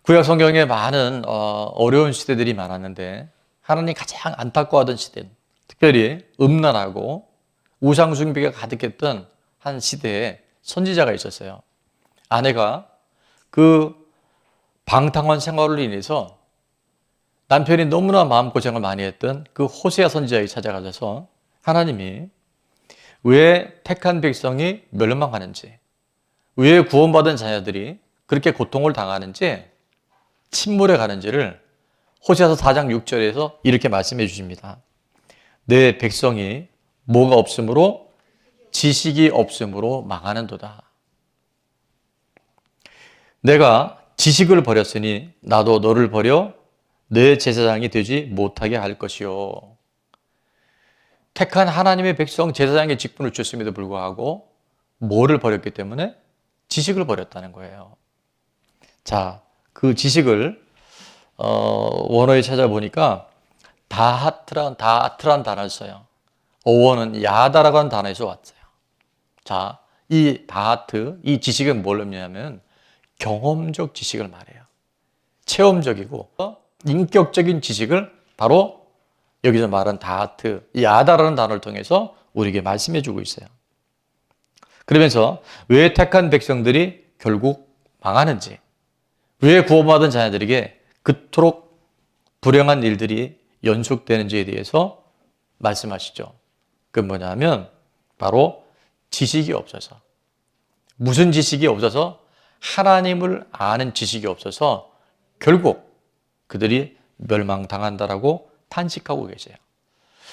구약 성경에 많은 어려운 시대들이 많았는데 하나님 가장 안타까워하던 시대는 특별히 음란하고 우상 숭배가 가득했던 한 시대에 선지자가 있었어요. 아내가 그 방탕한 생활로 인해서 남편이 너무나 마음고생을 많이 했던 그 호세아 선지자에게 찾아가셔서 하나님이 왜 택한 백성이 멸망하는지, 왜 구원받은 자녀들이 그렇게 고통을 당하는지, 침몰해 가는지를 호세아서 4장 6절에서 이렇게 말씀해 주십니다. 내 백성이 뭐가 없으므로 지식이 없으므로 망하는도다. 내가 지식을 버렸으니 나도 너를 버려 내 제사장이 되지 못하게 할 것이요. 택한 하나님의 백성 제사장의 직분을 줬음에도 불구하고 뭐를 버렸기 때문에? 지식을 버렸다는 거예요. 자, 그 지식을 원어에 찾아보니까 다하트란 단어를 써요. 어원은 야다라고 하는 단어에서 왔어요. 자, 이 다하트, 이 지식은 뭘 의미하면 경험적 지식을 말해요. 체험적이고 인격적인 지식을 바로 여기서 말한 다하트, 야다라는 단어를 통해서 우리에게 말씀해 주고 있어요. 그러면서 왜 택한 백성들이 결국 망하는지, 왜 구원받은 자녀들에게 그토록 불행한 일들이 연속되는지에 대해서 말씀하시죠. 그건 뭐냐면 바로 지식이 없어서, 무슨 지식이 없어서? 하나님을 아는 지식이 없어서 결국 그들이 멸망당한다라고 탄식하고 계세요.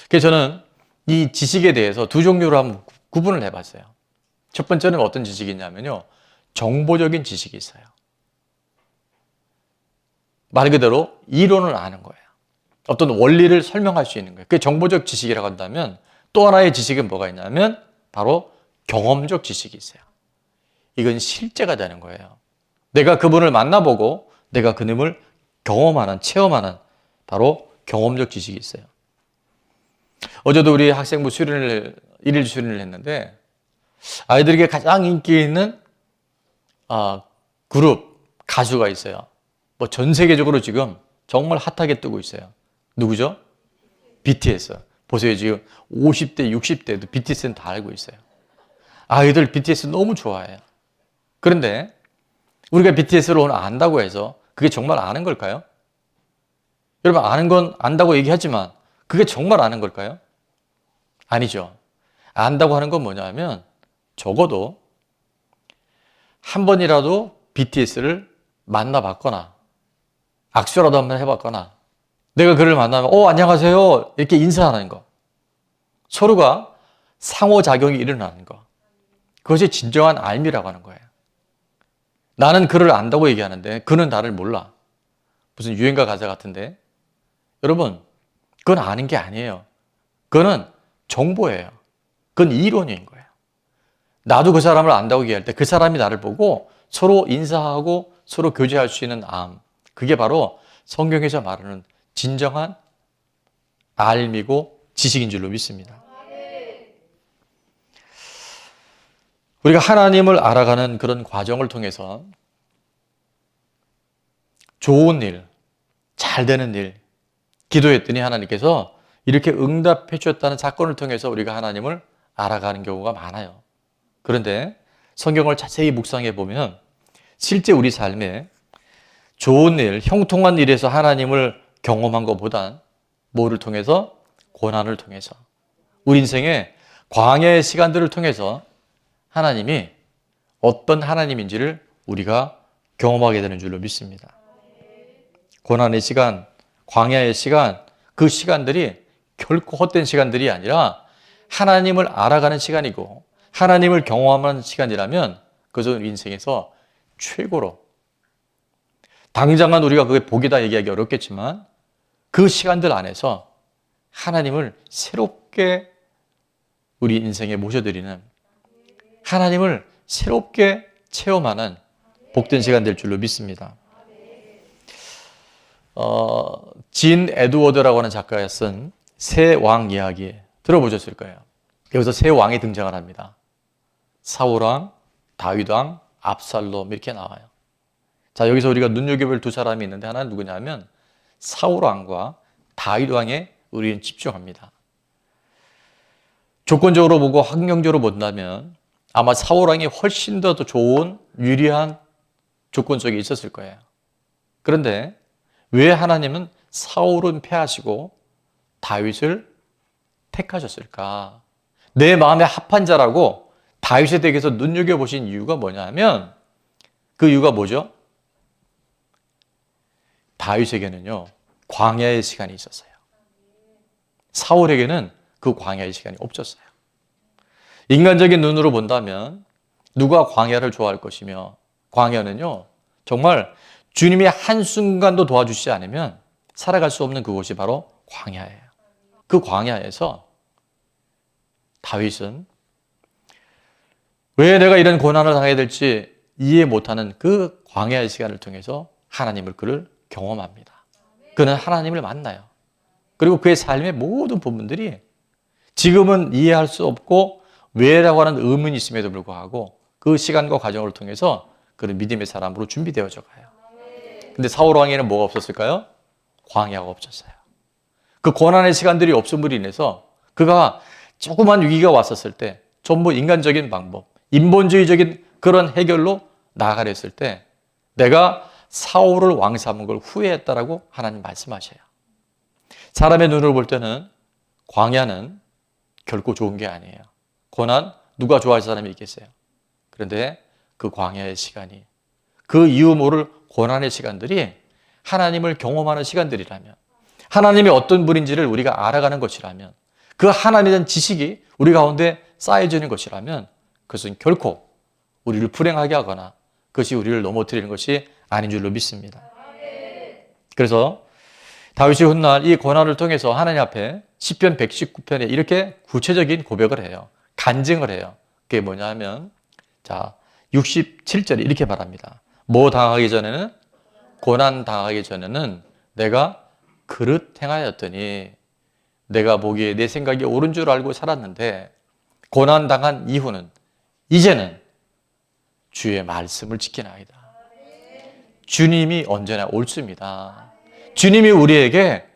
그래서 저는 이 지식에 대해서 두 종류로 한번 구분을 해봤어요. 첫 번째는 어떤 지식이냐면요, 정보적인 지식이 있어요. 말 그대로 이론을 아는 거예요. 어떤 원리를 설명할 수 있는 거예요. 그게 정보적 지식이라고 한다면 또 하나의 지식은 뭐가 있냐면 바로 경험적 지식이 있어요. 이건 실제가 되는 거예요. 내가 그분을 만나보고 내가 그님을 경험하는, 체험하는 바로 경험적 지식이 있어요. 어제도 우리 학생부 일일 수련을 했는데 아이들에게 가장 인기 있는 그룹, 가수가 있어요. 뭐 전 세계적으로 지금 정말 핫하게 뜨고 있어요. 누구죠? BTS. 보세요. 지금 50대, 60대도 BTS는 다 알고 있어요. 아이들 BTS 너무 좋아해요. 그런데 우리가 BTS를 오늘 안다고 해서 그게 정말 아는 걸까요? 여러분, 아는 건 안다고 얘기하지만 그게 정말 아는 걸까요? 아니죠. 안다고 하는 건 뭐냐면 적어도 한 번이라도 BTS를 만나봤거나 악수라도 한번 해봤거나 내가 그를 만나면 안녕하세요 이렇게 인사하는 거, 서로가 상호작용이 일어나는 거, 그것이 진정한 알미라고 하는 거예요. 나는 그를 안다고 얘기하는데 그는 나를 몰라. 무슨 유행가 가사 같은데 여러분, 그건 아는 게 아니에요. 그거는 정보예요. 그건 이론인 거예요. 나도 그 사람을 안다고 얘기할 때 그 사람이 나를 보고 서로 인사하고 서로 교제할 수 있는 암, 그게 바로 성경에서 말하는 진정한 알미고 지식인 줄로 믿습니다. 우리가 하나님을 알아가는 그런 과정을 통해서 좋은 일, 잘 되는 일, 기도했더니 하나님께서 이렇게 응답해 주셨다는 사건을 통해서 우리가 하나님을 알아가는 경우가 많아요. 그런데 성경을 자세히 묵상해 보면 실제 우리 삶에 좋은 일, 형통한 일에서 하나님을 경험한 것보단 뭐를 통해서? 고난을 통해서, 우리 인생의 광야의 시간들을 통해서 하나님이 어떤 하나님인지를 우리가 경험하게 되는 줄로 믿습니다. 고난의 시간, 광야의 시간, 그 시간들이 결코 헛된 시간들이 아니라 하나님을 알아가는 시간이고 하나님을 경험하는 시간이라면 그것은 인생에서 최고로, 당장은 우리가 그게 복이다 얘기하기 어렵겠지만 그 시간들 안에서 하나님을 새롭게 우리 인생에 모셔드리는, 하나님을 새롭게 체험하는 복된 시간 될 줄로 믿습니다. 진 에드워드라고 하는 작가가 쓴 새 왕 이야기 들어보셨을 거예요. 여기서 새 왕이 등장을 합니다. 사울왕, 다윗왕, 압살롬 이렇게 나와요. 자, 여기서 우리가 눈여겨볼 두 사람이 있는데 하나는 누구냐면 사울 왕과 다윗 왕에 우리는 집중합니다. 조건적으로 보고 환경적으로 본다면 아마 사울 왕이 훨씬 더 좋은 유리한 조건 속에 있었을 거예요. 그런데 왜 하나님은 사울은 패하시고 다윗을 택하셨을까? 내 마음에 합한 자라고 다윗에 대해서 눈여겨보신 이유가 뭐냐면 그 이유가 뭐죠? 다윗에게는요, 광야의 시간이 있었어요. 사울에게는 그 광야의 시간이 없었어요. 인간적인 눈으로 본다면 누가 광야를 좋아할 것이며, 광야는요, 정말 주님이 한순간도 도와주시지 않으면 살아갈 수 없는 그곳이 바로 광야예요. 그 광야에서 다윗은 왜 내가 이런 고난을 당해야 될지 이해 못하는 그 광야의 시간을 통해서 하나님을 그를 경험합니다. 그는 하나님을 만나요. 그리고 그의 삶의 모든 부분들이 지금은 이해할 수 없고 왜라고 하는 의문이 있음에도 불구하고 그 시간과 과정을 통해서 그는 믿음의 사람으로 준비되어져 가요. 근데 사울 왕에는 뭐가 없었을까요? 광야가 없었어요. 그 고난의 시간들이 없음으로 인해서 그가 조그만 위기가 왔었을 때 전부 인간적인 방법, 인본주의적인 그런 해결로 나아가려 했을 때 내가 사울을 왕 삼은 걸 후회했다라고 하나님 말씀하셔요. 사람의 눈으로 볼 때는 광야는 결코 좋은 게 아니에요. 고난 누가 좋아할 사람이 있겠어요? 그런데 그 광야의 시간이, 그 이유 모를 고난의 시간들이 하나님을 경험하는 시간들이라면, 하나님이 어떤 분인지를 우리가 알아가는 것이라면, 그 하나님에 대한 지식이 우리 가운데 쌓여지는 것이라면 그것은 결코 우리를 불행하게 하거나 그것이 우리를 넘어뜨리는 것이 아닌 줄로 믿습니다. 그래서 다윗이 훗날 이 고난을 통해서 하나님 앞에 시편 119편에 이렇게 구체적인 고백을 해요. 간증을 해요. 그게 뭐냐 하면, 자, 67절에 이렇게 말합니다. 뭐 당하기 전에는, 고난 당하기 전에는 내가 그릇 행하였더니 내가 보기에 내 생각이 옳은 줄 알고 살았는데 고난 당한 이후는 이제는 주의 말씀을 지키나이다. 주님이 언제나 옳습니다. 주님이 우리에게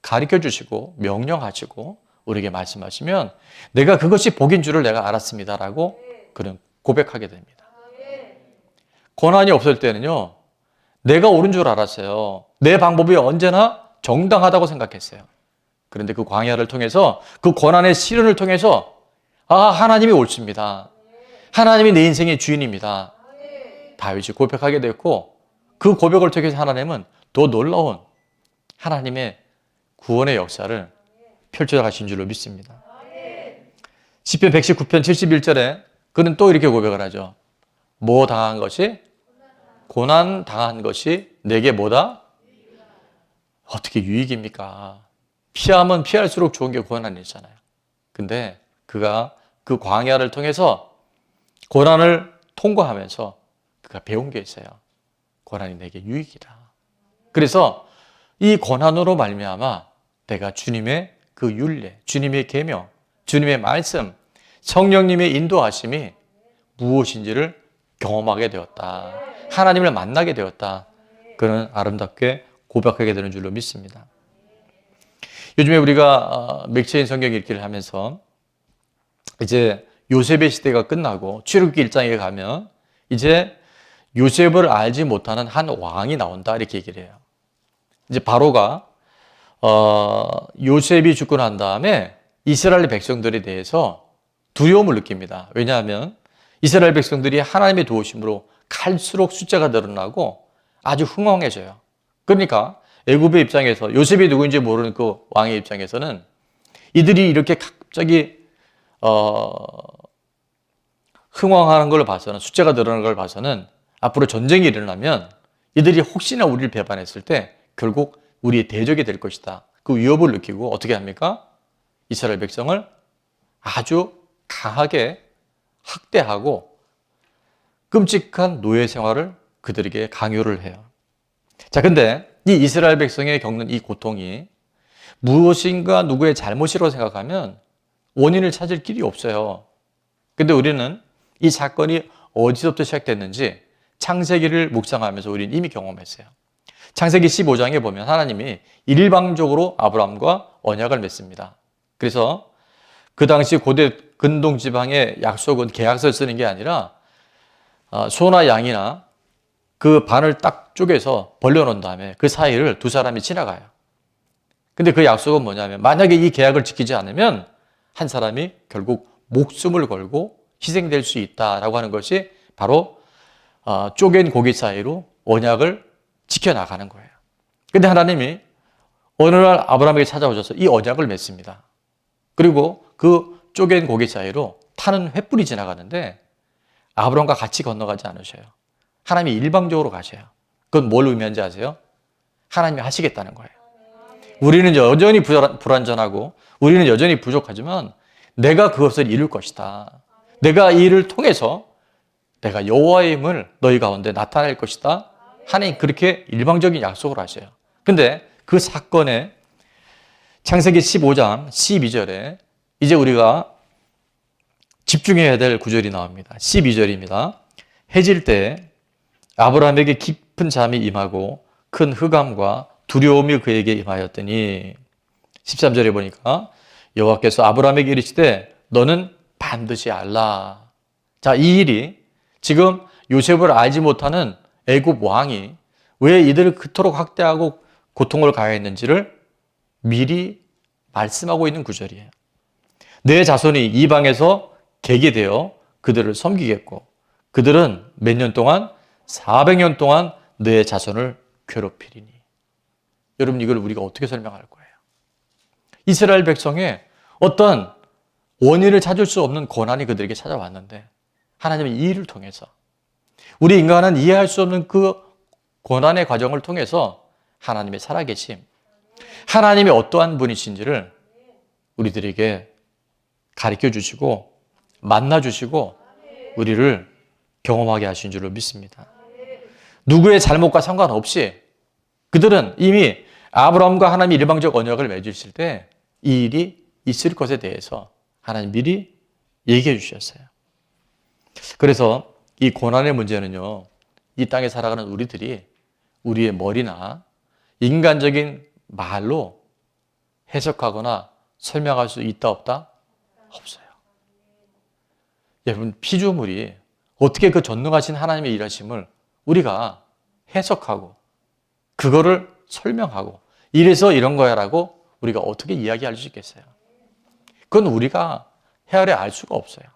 가르쳐 주시고 명령하시고 우리에게 말씀하시면 내가 그것이 복인 줄을 내가 알았습니다라고 그는 고백하게 됩니다. 고난이 없을 때는요, 내가 옳은 줄 알았어요. 내 방법이 언제나 정당하다고 생각했어요. 그런데 그 광야를 통해서, 그 고난의 시련을 통해서 하나님이 옳습니다. 하나님이 내 인생의 주인입니다. 다윗이 고백하게 됐고, 그 고백을 통해서 하나님은 더 놀라운 하나님의 구원의 역사를 펼쳐가신 줄로 믿습니다. 시편 119편 71절에 그는 또 이렇게 고백을 하죠. 뭐 당한 것이? 고난 당한 것이 내게 뭐다? 어떻게 유익입니까? 피하면 피할수록 좋은 게 고난이잖아요. 근데 그가 그 광야를 통해서 고난을 통과하면서 그가 배운 게 있어요. 고난이 내게 유익이다. 그래서 이 고난으로 말미암아 내가 주님의 그 율례, 주님의 계명, 주님의 말씀, 성령님의 인도하심이 무엇인지를 경험하게 되었다. 하나님을 만나게 되었다. 그는 아름답게 고백하게 되는 줄로 믿습니다. 요즘에 우리가 맥체인 성경 읽기를 하면서 이제 요셉의 시대가 끝나고 출애굽기 1장에 가면 이제 요셉을 알지 못하는 한 왕이 나온다 이렇게 얘기를 해요. 이제 바로가 요셉이 죽고 난 다음에 이스라엘 백성들에 대해서 두려움을 느낍니다. 왜냐하면 이스라엘 백성들이 하나님의 도우심으로 갈수록 숫자가 늘어나고 아주 흥왕해져요. 그러니까 애굽의 입장에서 요셉이 누구인지 모르는 그 왕의 입장에서는 이들이 이렇게 갑자기 흥왕하는 걸 봐서는, 숫자가 늘어나는 걸 봐서는 앞으로 전쟁이 일어나면 이들이 혹시나 우리를 배반했을 때 결국 우리의 대적이 될 것이다. 그 위협을 느끼고 어떻게 합니까? 이스라엘 백성을 아주 강하게 학대하고 끔찍한 노예 생활을 그들에게 강요를 해요. 자, 근데 이 이스라엘 백성이 겪는 이 고통이 무엇인가 누구의 잘못이라고 생각하면 원인을 찾을 길이 없어요. 근데 우리는 이 사건이 어디서부터 시작됐는지 창세기를 묵상하면서 우리는 이미 경험했어요. 창세기 15장에 보면 하나님이 일방적으로 아브라함과 언약을 맺습니다. 그래서 그 당시 고대 근동 지방의 약속은 계약서를 쓰는 게 아니라 소나 양이나 그 반을 딱 쪼개서 벌려놓은 다음에 그 사이를 두 사람이 지나가요. 근데 그 약속은 뭐냐면 만약에 이 계약을 지키지 않으면 한 사람이 결국 목숨을 걸고 희생될 수 있다라고 하는 것이 바로 쪼갠 고기 사이로 언약을 지켜나가는 거예요. 근데 하나님이 어느 날 아브라함에게 찾아오셔서 이 언약을 맺습니다. 그리고 그 쪼갠 고기 사이로 타는 횃불이 지나가는데 아브라함과 같이 건너가지 않으셔요. 하나님이 일방적으로 가셔요. 그건 뭘 의미하는지 아세요? 하나님이 하시겠다는 거예요. 우리는 여전히 불완전하고 우리는 여전히 부족하지만 내가 그것을 이룰 것이다. 내가 이 일을 통해서 내가 여호와의 힘을 너희 가운데 나타낼 것이다. 하나님 그렇게 일방적인 약속을 하셔요. 근데 그 사건에 창세기 15장 12절에 이제 우리가 집중해야 될 구절이 나옵니다. 12절입니다. 해질 때 아브라함에게 깊은 잠이 임하고 큰 흑암과 두려움이 그에게 임하였더니 13절에 보니까 여호와께서 아브라함에게 이르시되 너는 반드시 알라. 자, 이 일이 지금 요셉을 알지 못하는 애굽 왕이 왜 이들을 그토록 학대하고 고통을 가했는지를 미리 말씀하고 있는 구절이에요. 내 자손이 이방에서 개게 되어 그들을 섬기겠고 그들은 몇 년 동안 400년 동안 내 자손을 괴롭히리니. 여러분 이걸 우리가 어떻게 설명할 거예요? 이스라엘 백성의 어떤 원인을 찾을 수 없는 고난이 그들에게 찾아왔는데 하나님은 이 일을 통해서 우리 인간은 이해할 수 없는 그 고난의 과정을 통해서 하나님의 살아계심, 하나님이 어떠한 분이신지를 우리들에게 가르쳐 주시고 만나 주시고 우리를 경험하게 하신 줄로 믿습니다. 누구의 잘못과 상관없이 그들은 이미 아브라함과 하나님이 일방적 언약을 맺으실 때 이 일이 있을 것에 대해서 하나님 미리 얘기해 주셨어요. 그래서 이 고난의 문제는요, 이 땅에 살아가는 우리들이 우리의 머리나 인간적인 말로 해석하거나 설명할 수 있다 없다? 없어요. 여러분 피조물이 어떻게 그 전능하신 하나님의 일하심을 우리가 해석하고 그거를 설명하고 이래서 이런 거야 라고 우리가 어떻게 이야기할 수 있겠어요? 그건 우리가 헤아려 알 수가 없어요.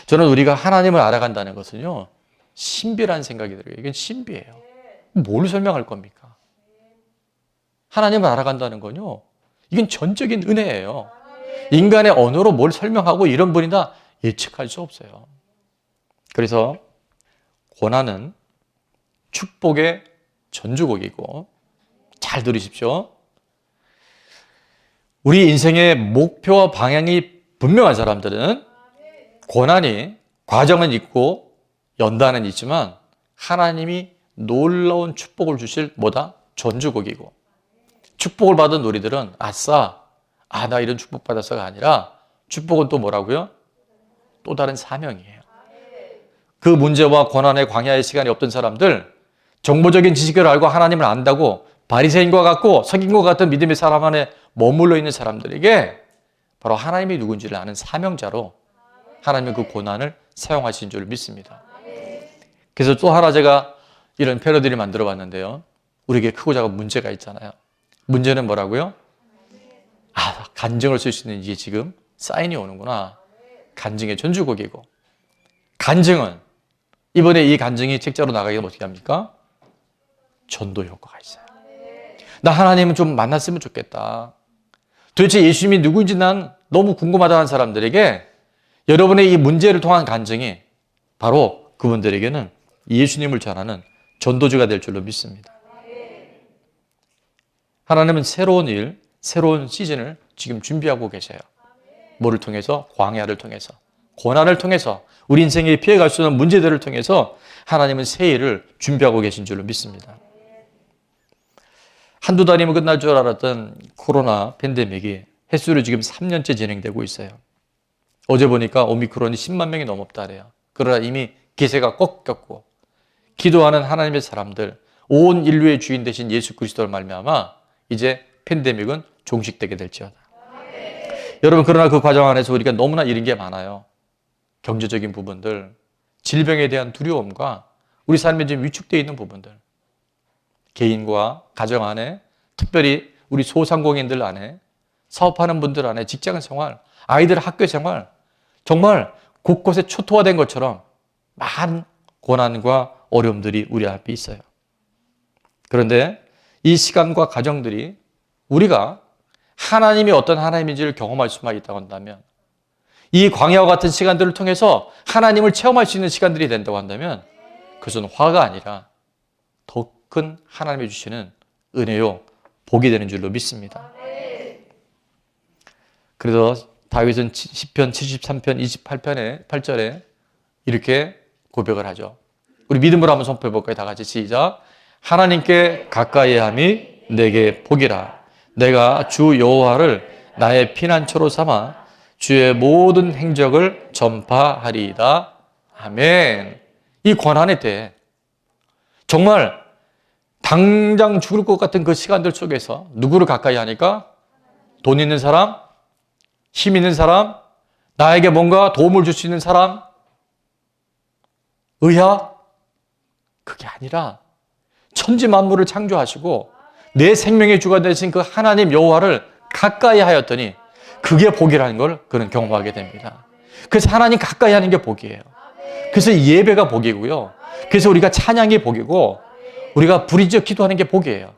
저는 우리가 하나님을 알아간다는 것은요, 신비라는 생각이 들어요. 이건 신비예요. 뭘 설명할 겁니까? 하나님을 알아간다는 건요, 이건 전적인 은혜예요. 인간의 언어로 뭘 설명하고 이런 분이다 예측할 수 없어요. 그래서 고난은 축복의 전주곡이고, 잘 들으십시오. 우리 인생의 목표와 방향이 분명한 사람들은 고난이 과정은 있고 연단은 있지만 하나님이 놀라운 축복을 주실 뭐다? 전주곡이고, 축복을 받은 우리들은 아싸, 나 이런 축복 받았어가 아니라 축복은 또 뭐라고요? 또 다른 사명이에요. 그 문제와 고난의 광야의 시간이 없던 사람들, 정보적인 지식을 알고 하나님을 안다고 바리새인과 같고 석인과 같은 믿음의 사람 안에 머물러 있는 사람들에게 바로 하나님이 누군지를 아는 사명자로 하나님은 그 고난을 사용하신 줄 믿습니다. 그래서 또 하나 제가 이런 패러디를 만들어 봤는데요. 우리에게 크고 작은 문제가 있잖아요. 문제는 뭐라고요? 간증을 쓸 수 있는 이게 지금 사인이 오는구나. 간증의 전주곡이고, 간증은 이번에 이 간증이 책자로 나가게 되면 어떻게 합니까? 전도 효과가 있어요. 나 하나님은 좀 만났으면 좋겠다. 도대체 예수님이 누구인지 난 너무 궁금하다는 사람들에게 여러분의 이 문제를 통한 간증이 바로 그분들에게는 예수님을 전하는 전도주가 될 줄로 믿습니다. 하나님은 새로운 일, 새로운 시즌을 지금 준비하고 계세요. 뭐를 통해서? 광야를 통해서, 고난을 통해서, 우리 인생에 피해갈 수 있는 문제들을 통해서 하나님은 새 일을 준비하고 계신 줄로 믿습니다. 한두 달이면 끝날 줄 알았던 코로나 팬데믹이 횟수로 지금 3년째 진행되고 있어요. 어제 보니까 오미크론이 10만 명이 넘었다래요. 그러나 이미 기세가 꺾였고 기도하는 하나님의 사람들, 온 인류의 주인 되신 예수 그리스도를 말미암아 이제 팬데믹은 종식되게 될지어다. 여러분, 그러나 그 과정 안에서 우리가 너무나 잃은 게 많아요. 경제적인 부분들, 질병에 대한 두려움과 우리 삶에 지금 위축되어 있는 부분들, 개인과 가정 안에, 특별히 우리 소상공인들 안에, 사업하는 분들 안에, 직장 생활, 아이들 학교 생활, 정말 곳곳에 초토화된 것처럼 많은 고난과 어려움들이 우리 앞에 있어요. 그런데 이 시간과 과정들이 우리가 하나님이 어떤 하나님인지를 경험할 수만 있다고 한다면, 이 광야와 같은 시간들을 통해서 하나님을 체험할 수 있는 시간들이 된다고 한다면, 그것은 화가 아니라 더 큰 하나님이 주시는 은혜요, 복이 되는 줄로 믿습니다. 그래서 다윗은 시편 73편 28편에 8절에 이렇게 고백을 하죠. 우리 믿음으로 한번 선포해 볼까요? 다 같이 시작. 하나님께 가까이 함이 내게 복이라. 내가 주 여호와를 나의 피난처로 삼아 주의 모든 행적을 전파하리이다. 아멘. 이 고난의 때 정말 당장 죽을 것 같은 그 시간들 속에서 누구를 가까이 하니까? 돈 있는 사람, 힘 있는 사람, 나에게 뭔가 도움을 줄 수 있는 사람, 의학? 그게 아니라 천지 만물을 창조하시고 내 생명의 주가 되신 그 하나님 여호와를 가까이 하였더니 그게 복이라는 걸 그는 경험하게 됩니다. 그래서 하나님 가까이 하는 게 복이에요. 그래서 예배가 복이고요. 그래서 우리가 찬양이 복이고 우리가 부르짖어 기도하는 게 복이에요.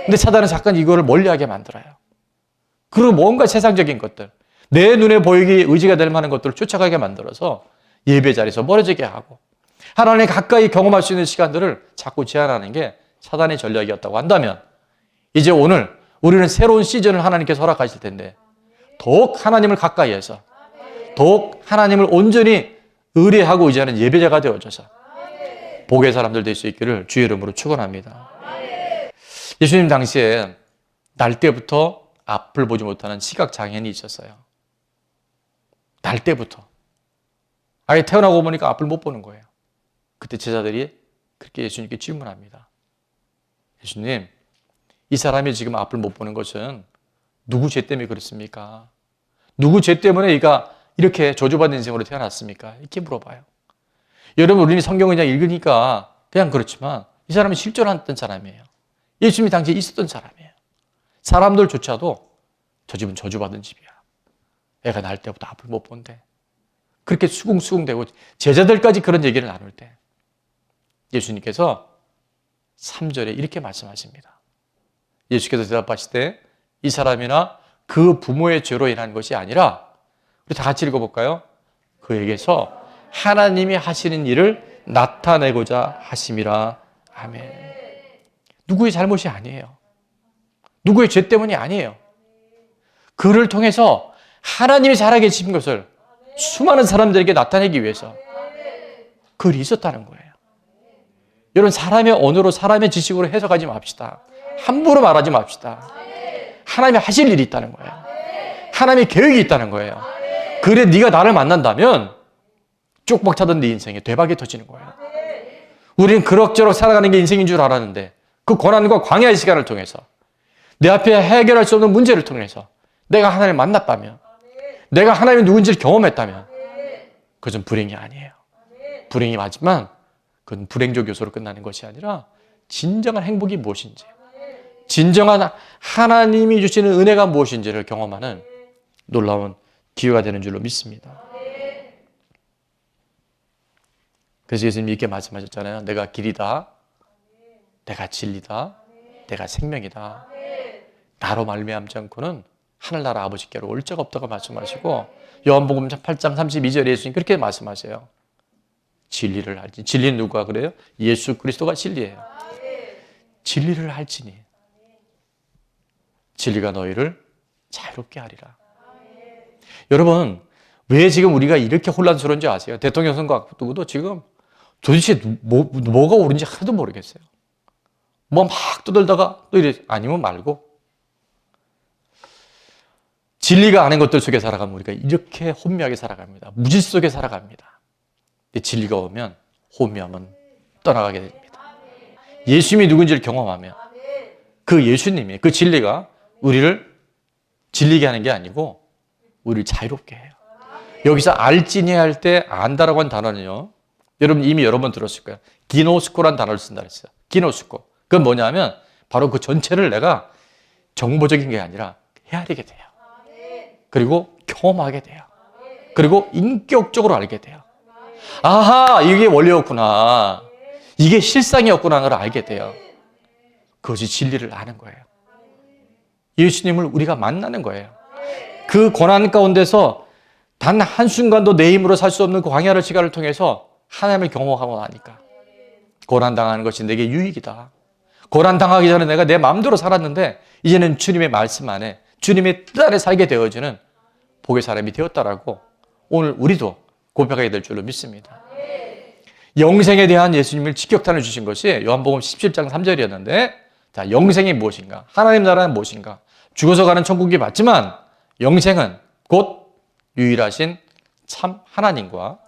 근데 사단은 잠깐 이거를 멀리하게 만들어요. 그리고 뭔가 세상적인 것들, 내 눈에 보이기 의지가 될 만한 것들을 쫓아가게 만들어서 예배 자리에서 멀어지게 하고 하나님 가까이 경험할 수 있는 시간들을 자꾸 제한하는 게 사단의 전략이었다고 한다면, 이제 오늘 우리는 새로운 시즌을 하나님께서 허락하실 텐데 더욱 하나님을 가까이 해서 더욱 하나님을 온전히 의뢰하고 의지하는 예배자가 되어져서 복의 사람들 될 수 있기를 주의 이름으로 축원합니다. 예수님 당시에 날 때부터 앞을 보지 못하는 시각장애인이 있었어요. 날 때부터. 아예 태어나고 보니까 앞을 못 보는 거예요. 그때 제자들이 그렇게 예수님께 질문합니다. 예수님, 이 사람이 지금 앞을 못 보는 것은 누구 죄 때문에 그렇습니까? 누구 죄 때문에 얘가 이렇게 저주받은 인생으로 태어났습니까? 이렇게 물어봐요. 여러분, 우리는 성경을 그냥 읽으니까 그냥 그렇지만 이 사람이 실존했던 사람이에요. 예수님이 당시에 있었던 사람이에요. 사람들조차도 저 집은 저주받은 집이야. 애가 날 때부터 앞을 못 본대. 그렇게 수긍수긍대고 제자들까지 그런 얘기를 나눌 때 예수님께서 3절에 이렇게 말씀하십니다. 예수께서 대답하실 때 이 사람이나 그 부모의 죄로 인한 것이 아니라, 우리 다 같이 읽어볼까요? 그에게서 하나님이 하시는 일을 나타내고자 하심이라. 아멘. 누구의 잘못이 아니에요. 누구의 죄 때문이 아니에요. 그를 통해서 하나님이 살아계신 것을 수많은 사람들에게 나타내기 위해서 그 일이 있었다는 거예요. 여러분, 사람의 언어로 사람의 지식으로 해석하지 맙시다. 함부로 말하지 맙시다. 하나님이 하실 일이 있다는 거예요. 하나님의 계획이 있다는 거예요. 그래 네가 나를 만난다면 쪽박 차던 네 인생에 대박이 터지는 거예요. 우리는 그럭저럭 살아가는 게 인생인 줄 알았는데 그 고난과 광야의 시간을 통해서 내 앞에 해결할 수 없는 문제를 통해서 내가 하나님을 만났다면, 내가 하나님이 누군지를 경험했다면 그것은 불행이 아니에요. 불행이 맞지만 그건 불행적 요소로 끝나는 것이 아니라 진정한 행복이 무엇인지, 진정한 하나님이 주시는 은혜가 무엇인지를 경험하는 놀라운 기회가 되는 줄로 믿습니다. 그래서 예수님이 이렇게 말씀하셨잖아요. 내가 길이다, 내가 진리다, 내가 생명이다. 나로 말미암지 않고는 하늘나라 아버지께로 올 자가 없다고 말씀하시고, 요한복음 8장 32절에 예수님 그렇게 말씀하세요. 진리를 알지. 진리는 누가 그래요? 예수 그리스도가 진리예요. 진리를 알지니 진리가 너희를 자유롭게 하리라. 여러분, 왜 지금 우리가 이렇게 혼란스러운지 아세요? 대통령 선거 앞두고도 지금 도대체 뭐가 옳은지 하나도 모르겠어요. 뭐 막 떠들다가 또 이래 아니면 말고, 진리가 아닌 것들 속에 살아가면 우리가 이렇게 혼미하게 살아갑니다. 무질 속에 살아갑니다. 근데 진리가 오면 혼미함은 떠나가게 됩니다. 예수님이 누군지를 경험하면 그 예수님이, 그 진리가 우리를 질리게 하는 게 아니고 우리를 자유롭게 해요. 여기서 알지니 할 때 안다라고 한 단어는요, 여러분 이미 여러 번 들었을 거예요. 기노스코라는 단어를 쓴다 그랬어요. 기노스코. 그건 뭐냐면 바로 그 전체를 내가 정보적인 게 아니라 헤아리게 돼요. 그리고 경험하게 돼요. 그리고 인격적으로 알게 돼요. 아하, 이게 원리였구나. 이게 실상이었구나 를 알게 돼요. 그것이 진리를 아는 거예요. 예수님을 우리가 만나는 거예요. 그 고난 가운데서 단 한순간도 내 힘으로 살 수 없는 그 광야의 시간을 통해서 하나님을 경험하고 나니까 고난당하는 것이 내게 유익이다. 고난당하기 전에 내가 내 마음대로 살았는데 이제는 주님의 말씀 안에 주님의 뜻 안에 살게 되어지는 복의 사람이 되었다라고 오늘 우리도 고백하게 될 줄로 믿습니다. 영생에 대한 예수님을 직격탄을 주신 것이 요한복음 17장 3절이었는데, 자, 영생이 무엇인가? 하나님 나라는 무엇인가? 죽어서 가는 천국이 맞지만 영생은 곧 유일하신 참 하나님과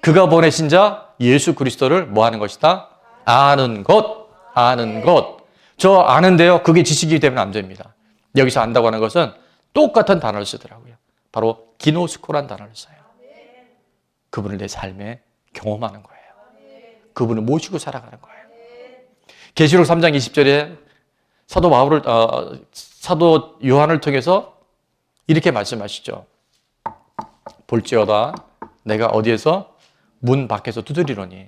그가 보내신 자 예수 그리스도를 뭐 하는 것이다? 아는 것, 아는 것. 저 아는데요, 그게 지식이 되면 안 됩니다. 여기서 안다고 하는 것은 똑같은 단어를 쓰더라고요. 바로 기노스코란 단어를 써요. 그분을 내 삶에 경험하는 거예요. 그분을 모시고 살아가는 거예요. 계시록 3장 20절에 사도 요한을 통해서 이렇게 말씀하시죠. 볼지어다 내가 어디에서? 문 밖에서 두드리노니.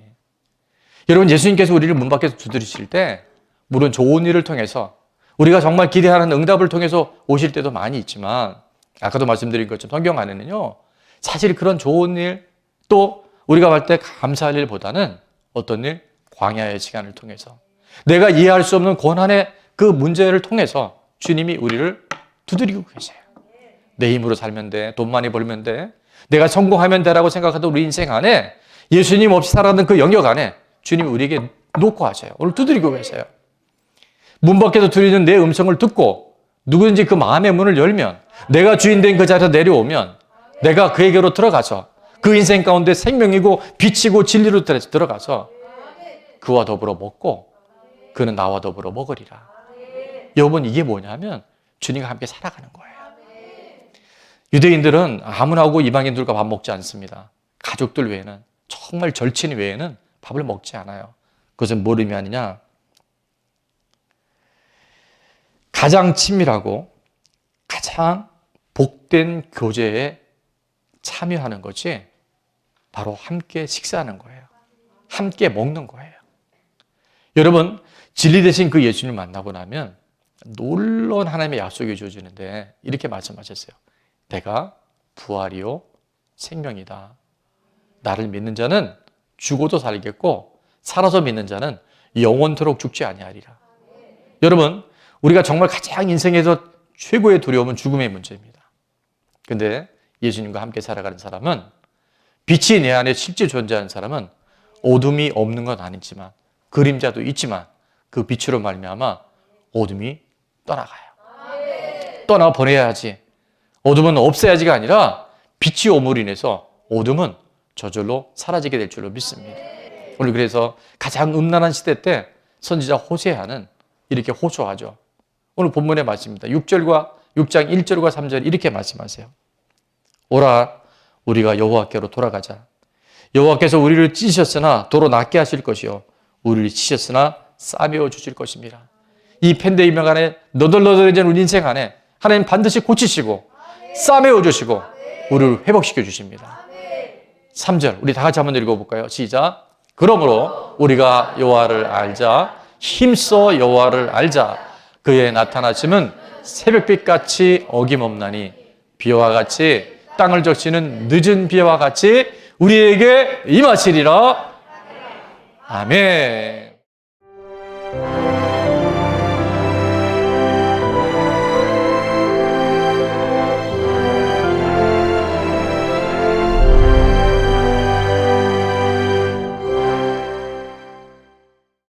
여러분, 예수님께서 우리를 문 밖에서 두드리실 때 물론 좋은 일을 통해서 우리가 정말 기대하는 응답을 통해서 오실 때도 많이 있지만, 아까도 말씀드린 것처럼 성경 안에는요, 사실 그런 좋은 일, 또 우리가 할 때 감사할 일보다는 어떤 일? 광야의 시간을 통해서 내가 이해할 수 없는 고난의 그 문제를 통해서 주님이 우리를 두드리고 계세요. 내 힘으로 살면 돼, 돈 많이 벌면 돼, 내가 성공하면 돼라고 생각하던 우리 인생 안에 예수님 없이 살아가는 그 영역 안에 주님이 우리에게 놓고 하세요. 오늘 두드리고 계세요. 문 밖에서 두드리는 내 음성을 듣고 누구든지 그 마음의 문을 열면, 내가 주인된 그 자리에서 내려오면 내가 그에게로 들어가서 그 인생 가운데 생명이고 빛이고 진리로 들어가서 그와 더불어 먹고 그는 나와 더불어 먹으리라. 여러분, 이게 뭐냐면 주님과 함께 살아가는 거예요. 유대인들은 아무나하고 이방인들과 밥 먹지 않습니다. 가족들 외에는, 정말 절친 외에는 밥을 먹지 않아요. 그것은 뭘 의미하느냐? 가장 친밀하고 가장 복된 교제에 참여하는 것이 바로 함께 식사하는 거예요. 함께 먹는 거예요. 여러분, 진리 되신 그 예수님을 만나고 나면 놀라운 하나님의 약속이 주어지는데 이렇게 말씀하셨어요. 내가 부활이요 생명이다. 나를 믿는 자는 죽어도 살겠고 살아서 믿는 자는 영원토록 죽지 아니하리라. 여러분, 우리가 정말 가장 인생에서 최고의 두려움은 죽음의 문제입니다. 근데 예수님과 함께 살아가는 사람은, 빛이 내 안에 실제 존재하는 사람은 어둠이 없는 건 아니지만 그림자도 있지만 그 빛으로 말미암아 어둠이 떠나가요. 떠나보내야지. 어둠은 없애야지가 아니라 빛이 오므로 인해서 어둠은 저절로 사라지게 될 줄로 믿습니다. 오늘 그래서 가장 음란한 시대 때 선지자 호세아는 이렇게 호소하죠. 오늘 본문의 말씀입니다. 6장 1절과 3절 이렇게 말씀하세요. 오라, 우리가 여호와께로 돌아가자. 여호와께서 우리를 찢으셨으나 도로 낫게 하실 것이요 우리를 치셨으나 싸매어 주실 것입니다. 이 팬데믹 안에 너덜너덜해진 우리 인생 안에 하나님 반드시 고치시고 싸매어 주시고 우리를 회복시켜 주십니다. 3절 우리 다 같이 한번 읽어볼까요? 시작. 그러므로 우리가 여호와를 알자. 힘써 여호와를 알자. 그의 나타나심은 새벽빛같이 어김없나니 비와 같이 땅을 적시는 늦은 비와 같이 우리에게 임하시리라. 아멘.